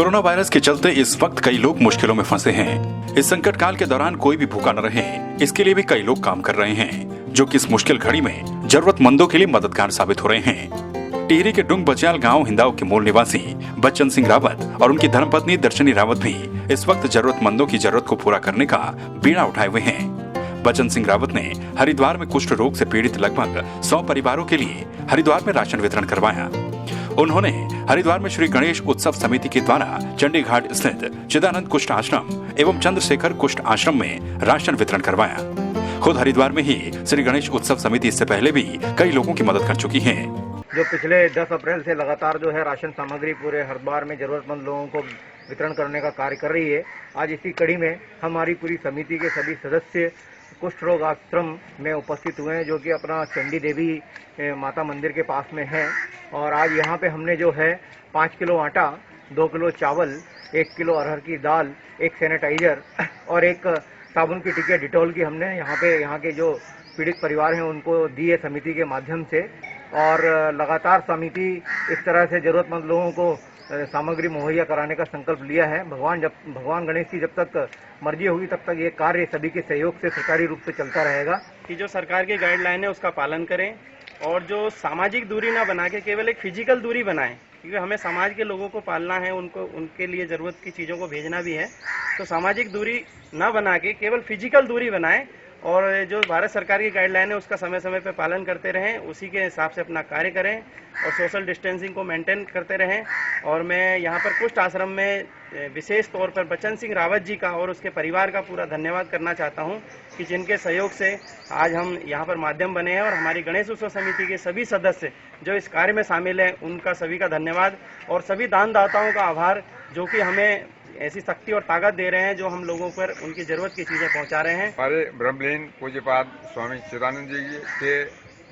Corona virus के चलते इस वक्त कई लोग मुश्किलों में फंसे हैं। इस संकट काल के दौरान कोई भी भूखा न रहे, इसके लिए भी कई लोग काम कर रहे हैं, जो कि इस मुश्किल घड़ी में जरूरतमंदों के लिए मददगार साबित हो रहे हैं। टिहरी के डुंग बचियाल गांव हिंदाव के मूल निवासी बच्चन सिंह रावत और उनकी धर्मपत्नी दर्शनी रावत भी इस वक्त जरूरतमंदों की जरूरत को पूरा करने का बीड़ा उठाए हुए हैं। बच्चन सिंह रावत ने हरिद्वार में कुष्ठ रोग से पीड़ित लगभग 100 परिवारों के लिए हरिद्वार में राशन वितरण करवाया। उन्होंने हरिद्वार में श्री गणेश उत्सव समिति के द्वारा चंडी घाट स्थित चिदानंद कुष्ठ आश्रम एवं चंद्रशेखर कुष्ठ आश्रम में राशन वितरण करवाया। खुद हरिद्वार में ही श्री गणेश उत्सव समिति इससे पहले भी कई लोगों की मदद कर चुकी है। जो पिछले 10 अप्रैल से लगातार जो है राशन सामग्री पूरे हरिद्वार में जरूरतमंद लोगों को वितरण करने का कार्य कर रही है। आज इसी कड़ी में हमारी पूरी समिति के सभी सदस्य कुष्ठ रोग आश्रम में उपस्थित हुए हैं, जो कि अपना चंडी देवी माता मंदिर के पास में है। और आज यहाँ पे हमने जो है 5 किलो आटा, 2 किलो चावल, 1 किलो अरहर की दाल, 1 सैनिटाइजर और 1 साबुन की टिकिया डिटॉल की हमने यहाँ के जो पीड़ित परिवार हैं उनको दी है समिति के माध्यम से। और लगातार समिति इस तरह से जरूरतमंद लोगों को सामग्री मुहैया कराने का संकल्प लिया है। भगवान गणेश की जब तक मर्जी होगी तब तक ये कार्य सभी के सहयोग से सुचारू रूप से चलता रहेगा। कि जो सरकार की गाइडलाइन है उसका पालन करें और जो सामाजिक दूरी ना बना के केवल एक फिजिकल दूरी बनाएं, क्योंकि हमें समाज के लोगों को पालना है, उनके लिए ज़रूरत की चीज़ों को भेजना भी है। तो सामाजिक दूरी ना बना के केवल फिजिकल दूरी बनाएं और जो भारत सरकार की गाइडलाइन है उसका समय समय पर पालन करते रहें, उसी के हिसाब से अपना कार्य करें और सोशल डिस्टेंसिंग को मेंटेन करते रहें। और मैं यहाँ पर कुष्ठ आश्रम में विशेष तौर पर बच्चन सिंह रावत जी का और उसके परिवार का पूरा धन्यवाद करना चाहता हूँ कि जिनके सहयोग से आज हम यहाँ पर माध्यम बने हैं। और हमारी गणेश उत्सव समिति के सभी सदस्य जो इस कार्य में शामिल हैं उनका सभी का धन्यवाद और सभी दानदाताओं का आभार, जो कि हमें ऐसी शक्ति और ताकत दे रहे हैं, जो हम लोगों पर उनकी जरूरत की चीजें पहुंचा रहे हैं। हमारे ब्रह्मलीन पूज्यपाद स्वामी चिदानंद जी के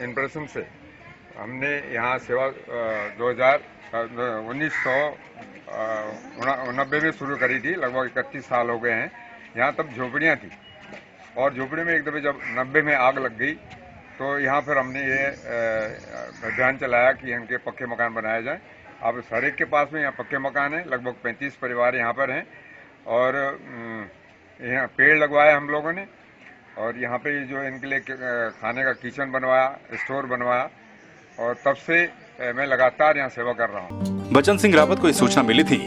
इम्प्रेशन से हमने यहाँ सेवा 1990 में शुरू करी थी। लगभग 31 साल हो गए हैं। यहाँ तब झोपड़ियाँ थी और झोपड़ी में एक दफे जब 90 में आग लग गई तो यहाँ फिर हमने ये अभियान चलाया कि इनके पक्के मकान बनाए जाएं। अब हर एक के पास में यहाँ पक्के मकान हैं। लगभग 35 परिवार यहाँ पर हैं और यहाँ पेड़ लगवाए हम लोगों ने और यहाँ पे जो इनके लिए खाने का किचन बनवाया, स्टोर बनवाया और तब से मैं लगातार यहाँ सेवा कर रहा हूँ। बच्चन सिंह रावत को इस सूचना मिली थी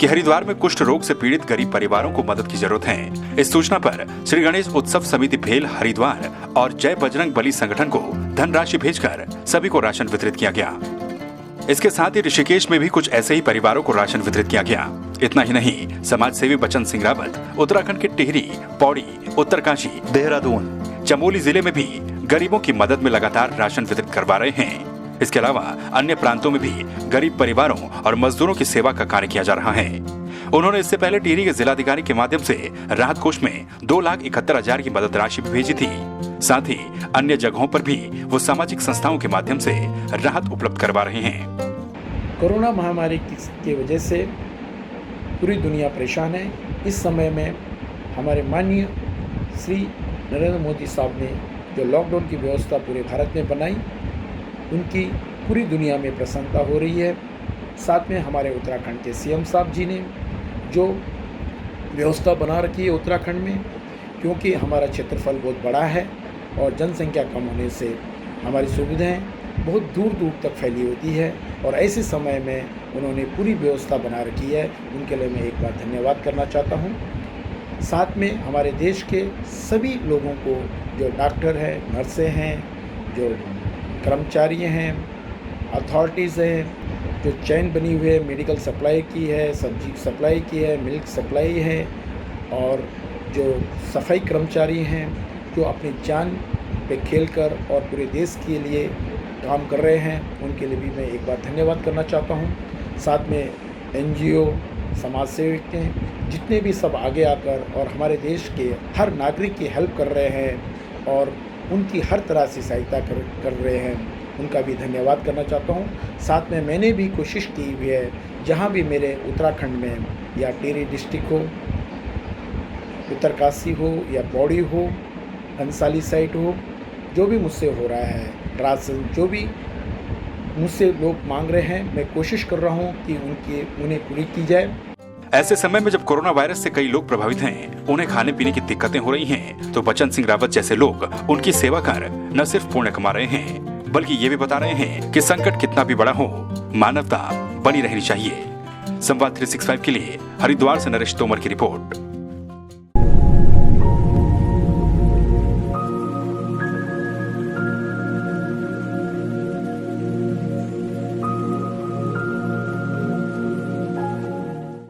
कि हरिद्वार में कुष्ठ रोग से पीड़ित गरीब परिवारों को मदद की जरूरत है। इस सूचना पर श्री गणेश उत्सव समिति भेल हरिद्वार और जय बजरंग बली संगठन को धनराशि भेजकर सभी को राशन वितरित किया गया। इसके साथ ही ऋषिकेश में भी कुछ ऐसे ही परिवारों को राशन वितरित किया गया। इतना ही नहीं, समाज सेवी बच्चन सिंह रावत उत्तराखंड के टिहरी, पौड़ी, उत्तरकाशी, देहरादून, चमोली जिले में भी गरीबों की मदद में लगातार राशन वितरित करवा रहे हैं। इसके अलावा अन्य प्रांतों में भी गरीब परिवारों और मजदूरों की सेवा का कार्य किया जा रहा है। उन्होंने इससे पहले टिहरी के जिलाधिकारी के माध्यम से राहत कोष में 2,71,000 की मदद राशि भी भेजी थी। साथ ही अन्य जगहों पर भी वो सामाजिक संस्थाओं के माध्यम से राहत उपलब्ध करवा रहे हैं। कोरोना महामारी की वजह से पूरी दुनिया परेशान है। इस समय में हमारे माननीय श्री नरेंद्र मोदी साहब ने जो लॉकडाउन की व्यवस्था पूरे भारत में बनाई, उनकी पूरी दुनिया में प्रसन्नता हो रही है। साथ में हमारे उत्तराखंड के सीएम साहब जी ने जो व्यवस्था बना रखी है उत्तराखंड में, क्योंकि हमारा क्षेत्रफल बहुत बड़ा है और जनसंख्या कम होने से हमारी सुविधाएं बहुत दूर दूर तक फैली होती है और ऐसे समय में उन्होंने पूरी व्यवस्था बना रखी है। उनके लिए मैं एक बार धन्यवाद करना चाहता हूं। साथ में हमारे देश के सभी लोगों को, जो डॉक्टर हैं, नर्सें हैं, जो कर्मचारी हैं, अथॉरिटीज़ हैं, जो चैन बनी हुई है, मेडिकल सप्लाई की है, सब्जी सप्लाई की है, मिल्क सप्लाई है और जो सफाई कर्मचारी हैं जो अपनी जान पे खेलकर और पूरे देश के लिए काम कर रहे हैं, उनके लिए भी मैं एक बार धन्यवाद करना चाहता हूं। साथ में एनजीओ, समाज सेवक हैं, जितने भी सब आगे आकर और हमारे देश के हर नागरिक की हेल्प कर रहे हैं और उनकी हर तरह से सहायता कर रहे हैं, उनका भी धन्यवाद करना चाहता हूं। साथ में मैंने भी कोशिश की हुई है, जहां भी मेरे उत्तराखंड में या टिहरी डिस्ट्रिक्ट हो, उत्तरकाशी हो या पौड़ी हो, घनसाली साइट हो, जो भी मुझसे हो रहा है, राशन जो भी मुझसे लोग मांग रहे हैं, मैं कोशिश कर रहा हूं कि उन्हें पूरी की जाए। ऐसे समय में जब कोरोना वायरस से कई लोग प्रभावित हैं, उन्हें खाने पीने की दिक्कतें हो रही हैं, तो बच्चन सिंह रावत जैसे लोग उनकी सेवा कर न सिर्फ पुण्य कमा रहे हैं, बल्कि ये भी बता रहे हैं कि संकट कितना भी बड़ा हो, मानवता बनी रहनी चाहिए। संवाद 365 के लिए हरिद्वार से नरेश तोमर की रिपोर्ट।